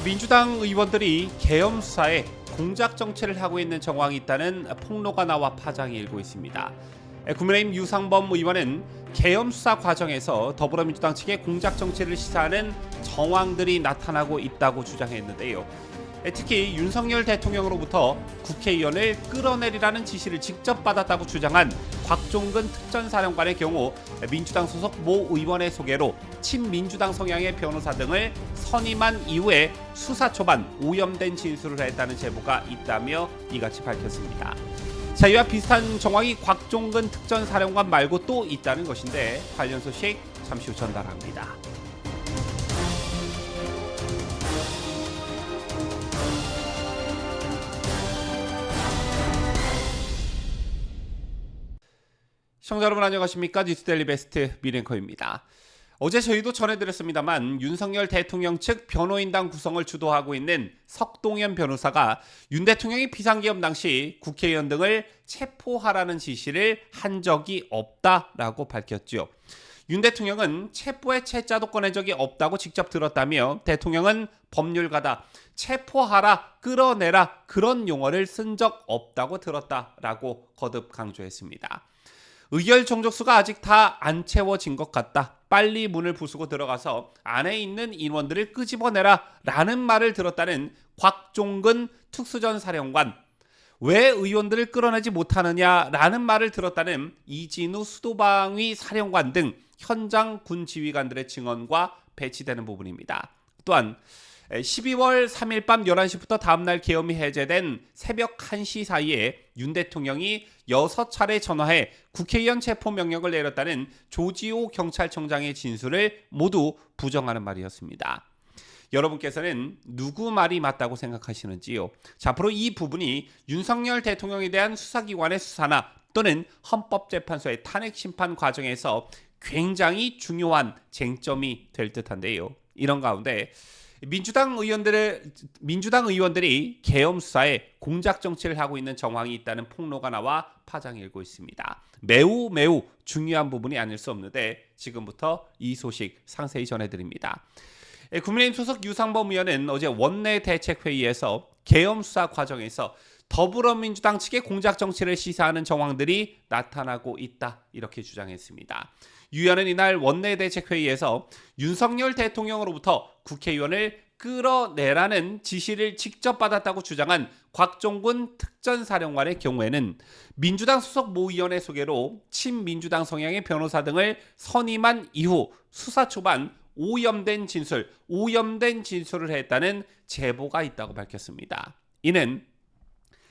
민주당 의원들이 계엄 수사에 공작 정치를 하고 있는 정황이 있다는 폭로가 나와 파장이 일고 있습니다. 국민의힘 유상범 의원은 계엄 수사 과정에서 더불어민주당 측의 공작 정치를 시사하는 정황들이 나타나고 있다고 주장했는데요. 특히 윤석열 대통령으로부터 국회의원을 끌어내리라는 지시를 직접 받았다고 주장한 곽종근 특전사령관의 경우 민주당 소속 모 의원의 소개로 친민주당 성향의 변호사 등을 선임한 이후에 수사 초반 오염된 진술을 했다는 제보가 있다며 이같이 밝혔습니다. 자, 이와 비슷한 정황이 곽종근 특전사령관 말고 또 있다는 것인데 관련 소식 잠시 후 전달합니다. 시청자 여러분 안녕하십니까? 뉴스데일리 베스트 미랭커입니다. 어제 저희도 전해드렸습니다만 윤석열 대통령 측 변호인단 구성을 주도하고 있는 석동현 변호사가 윤 대통령이 비상계엄 당시 국회의원 등을 체포하라는 지시를 한 적이 없다라고 밝혔죠. 윤 대통령은 체포의 채자도 꺼낸 적이 없다고 직접 들었다며 대통령은 법률가다, 체포하라, 끌어내라 그런 용어를 쓴 적 없다고 들었다라고 거듭 강조했습니다. 의결 정족수가 아직 다 안 채워진 것 같다. 빨리 문을 부수고 들어가서 안에 있는 인원들을 끄집어내라 라는 말을 들었다는 곽종근 특수전 사령관, 왜 의원들을 끌어내지 못하느냐라는 말을 들었다는 이진우 수도방위 사령관 등 현장 군 지휘관들의 증언과 배치되는 부분입니다. 또한 12월 3일 밤 11시부터 다음날 계엄이 해제된 새벽 1시 사이에 윤 대통령이 6차례 전화해 국회의원 체포 명령을 내렸다는 조지호 경찰청장의 진술을 모두 부정하는 말이었습니다. 여러분께서는 누구 말이 맞다고 생각하시는지요? 자, 앞으로 이 부분이 윤석열 대통령에 대한 수사기관의 수사나 또는 헌법재판소의 탄핵심판 과정에서 굉장히 중요한 쟁점이 될 듯한데요. 이런 가운데 민주당 의원들이 계엄 수사에 공작 정치를 하고 있는 정황이 있다는 폭로가 나와 파장이 일고 있습니다. 매우 중요한 부분이 아닐 수 없는데 지금부터 이 소식 상세히 전해드립니다. 국민의힘 소속 유상범 의원은 어제 원내 대책회의에서 계엄 수사 과정에서 더불어민주당 측의 공작 정치를 시사하는 정황들이 나타나고 있다 이렇게 주장했습니다. 유 의원은 이날 원내대책회의에서 윤석열 대통령으로부터 국회의원을 끌어내라는 지시를 직접 받았다고 주장한 곽종근 특전사령관의 경우에는 민주당 소속 모 의원의 소개로 친민주당 성향의 변호사 등을 선임한 이후 수사 초반 오염된 진술을 했다는 제보가 있다고 밝혔습니다. 이는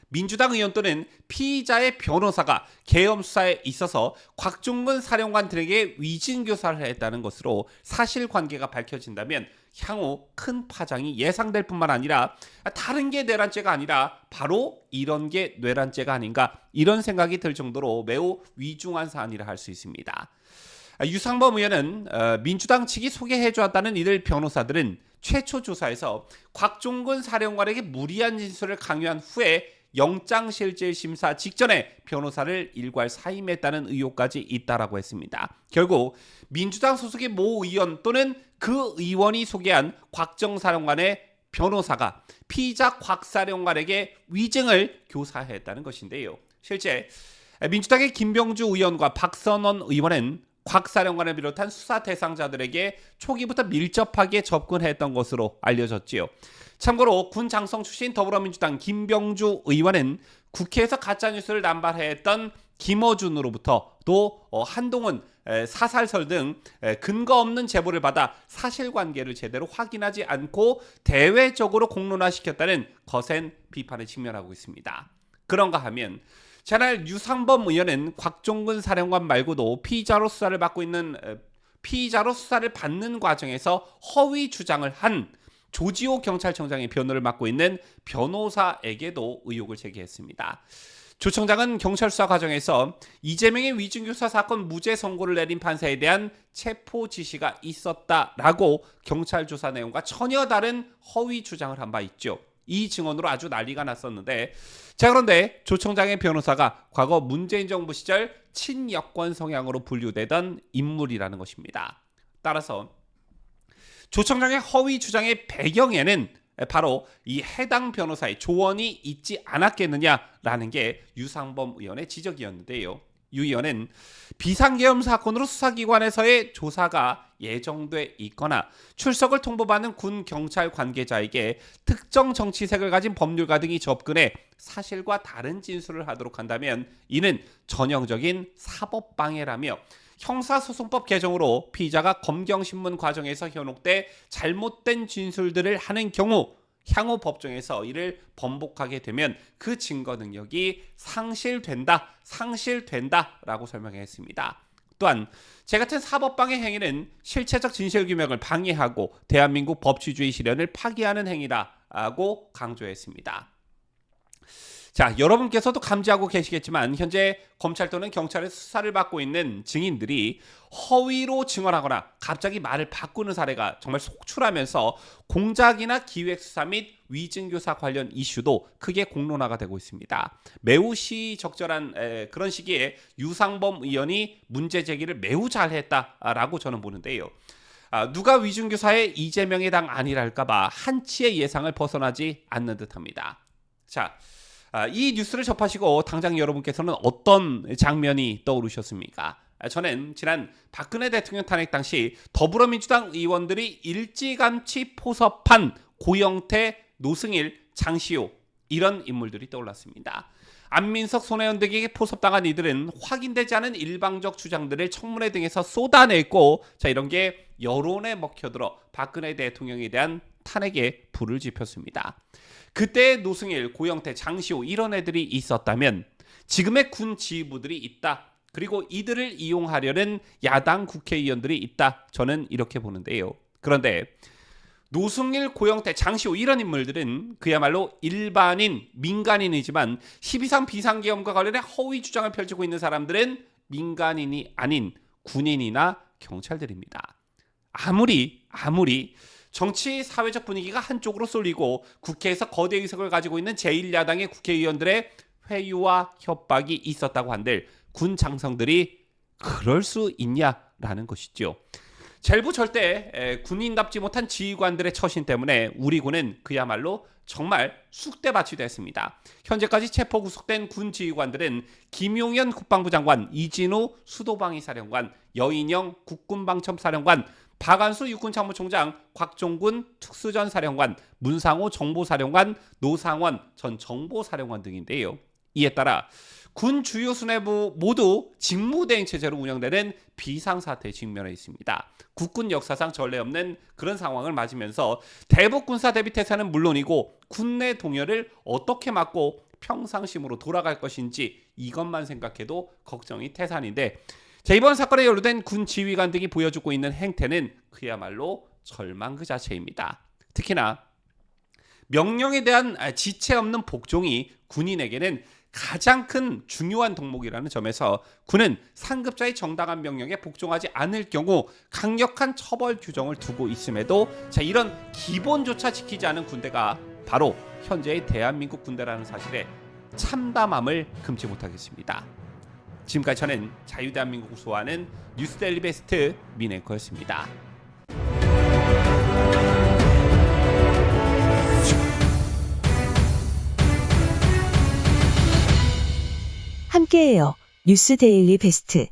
민주당 의원 또는 피의자의 변호사가 계엄 수사에 있어서 곽종근 사령관들에게 위증교사를 했다는 것으로 사실관계가 밝혀진다면 향후 큰 파장이 예상될 뿐만 아니라 다른 게 뇌란죄가 아니라 바로 이런 게 뇌란죄가 아닌가 이런 생각이 들 정도로 매우 위중한 사안이라 할 수 있습니다. 유상범 의원은 민주당 측이 소개해주었다는 이들 변호사들은 최초 조사에서 곽종근 사령관에게 무리한 진술을 강요한 후에 영장실질심사 직전에 변호사를 일괄 사임했다는 의혹까지 있다라고 했습니다. 결국 민주당 소속의 모 의원 또는 그 의원이 소개한 곽정 사령관의 변호사가 피의자 곽 사령관에게 위증을 교사했다는 것인데요. 실제 민주당의 김병주 의원과 박선원 의원은 곽 사령관을 비롯한 수사 대상자들에게 초기부터 밀접하게 접근했던 것으로 알려졌지요. 참고로 군 장성 출신 더불어민주당 김병주 의원은 국회에서 가짜뉴스를 남발했던 김어준으로부터 또 한동훈 사살설 등 근거 없는 제보를 받아 사실관계를 제대로 확인하지 않고 대외적으로 공론화시켰다는 거센 비판에 직면하고 있습니다. 그런가 하면 지난날 유상범 의원은 곽종근 사령관 말고도 피의자로 수사를 받는 과정에서 허위 주장을 한 조지호 경찰청장의 변호를 맡고 있는 변호사에게도 의혹을 제기했습니다. 조 청장은 경찰 수사 과정에서 이재명의 위증교사 사건 무죄 선고를 내린 판사에 대한 체포 지시가 있었다라고 경찰 조사 내용과 전혀 다른 허위 주장을 한 바 있죠. 이 증언으로 아주 난리가 났었는데, 자, 그런데 조 청장의 변호사가 과거 문재인 정부 시절 친여권 성향으로 분류되던 인물이라는 것입니다. 따라서 조 청장의 허위 주장의 배경에는 바로 이 해당 변호사의 조언이 있지 않았겠느냐라는 게 유상범 의원의 지적이었는데요. 유 의원은 비상계엄 사건으로 수사기관에서의 조사가 예정돼 있거나 출석을 통보받는 군 경찰 관계자에게 특정 정치색을 가진 법률가 등이 접근해 사실과 다른 진술을 하도록 한다면 이는 전형적인 사법방해라며 형사소송법 개정으로 피의자가 검경신문 과정에서 현혹돼 잘못된 진술들을 하는 경우 향후 법정에서 이를 번복하게 되면 그 증거 능력이 상실된다라고 설명했습니다. 또한 제 같은 사법방해 행위는 실체적 진실규명을 방해하고 대한민국 법치주의 실현을 파기하는 행위라고 강조했습니다. 자, 여러분께서도 감지하고 계시겠지만 현재 검찰 또는 경찰의 수사를 받고 있는 증인들이 허위로 증언하거나 갑자기 말을 바꾸는 사례가 정말 속출하면서 공작이나 기획수사 및 위증교사 관련 이슈도 크게 공론화가 되고 있습니다. 매우 시적절한 그런 시기에 유상범 의원이 문제 제기를 매우 잘했다라고 저는 보는데요. 누가 위증교사의 이재명의 당 아니랄까봐 한치의 예상을 벗어나지 않는 듯합니다. 자, 이 뉴스를 접하시고 당장 여러분께서는 어떤 장면이 떠오르셨습니까? 저는 지난 박근혜 대통령 탄핵 당시 더불어민주당 의원들이 일찌감치 포섭한 고영태, 노승일, 장시호 이런 인물들이 떠올랐습니다. 안민석, 손혜원 등에게 포섭당한 이들은 확인되지 않은 일방적 주장들을 청문회 등에서 쏟아냈고 이런 게 여론에 먹혀들어 박근혜 대통령에 대한 탄핵에 불을 지폈습니다. 그때 노승일, 고영태, 장시호 이런 애들이 있었다면 지금의 군 지휘부들이 있다. 그리고 이들을 이용하려는 야당 국회의원들이 있다. 저는 이렇게 보는데요. 그런데 노승일, 고영태, 장시호 이런 인물들은 그야말로 일반인, 민간인이지만 12.3 비상계엄과 관련해 허위 주장을 펼치고 있는 사람들은 민간인이 아닌 군인이나 경찰들입니다. 아무리 정치 사회적 분위기가 한쪽으로 쏠리고 국회에서 거대 의석을 가지고 있는 제1야당의 국회의원들의 회유와 협박이 있었다고 한들 군 장성들이 그럴 수 있냐라는 것이죠. 절대 군인답지 못한 지휘관들의 처신 때문에 우리 군은 그야말로 정말 쑥대밭이 됐습니다. 현재까지 체포 구속된 군 지휘관들은 김용현 국방부 장관, 이진우 수도방위사령관, 여인영 국군방첩사령관, 박안수 육군참모총장, 곽종군 특수전사령관, 문상호 정보사령관, 노상원 전 정보사령관 등인데요. 이에 따라 군 주요 수뇌부 모두 직무대행 체제로 운영되는 비상사태에 직면해 있습니다. 국군 역사상 전례 없는 그런 상황을 맞으면서 대북 군사 대비 태세는 물론이고 군내 동열을 어떻게 막고 평상심으로 돌아갈 것인지 이것만 생각해도 걱정이 태산인데 이번 사건에 연루된 군 지휘관 등이 보여주고 있는 행태는 그야말로 절망 그 자체입니다. 특히나 명령에 대한 지체 없는 복종이 군인에게는 가장 큰 중요한 덕목이라는 점에서 군은 상급자의 정당한 명령에 복종하지 않을 경우 강력한 처벌 규정을 두고 있음에도 이런 기본조차 지키지 않은 군대가 바로 현재의 대한민국 군대라는 사실에 참담함을 금치 못하겠습니다. 지금까지 저는 자유대한민국을 소화하는 뉴스데일리 베스트 민앵커였습니다. 함께해요. 뉴스데일리 베스트.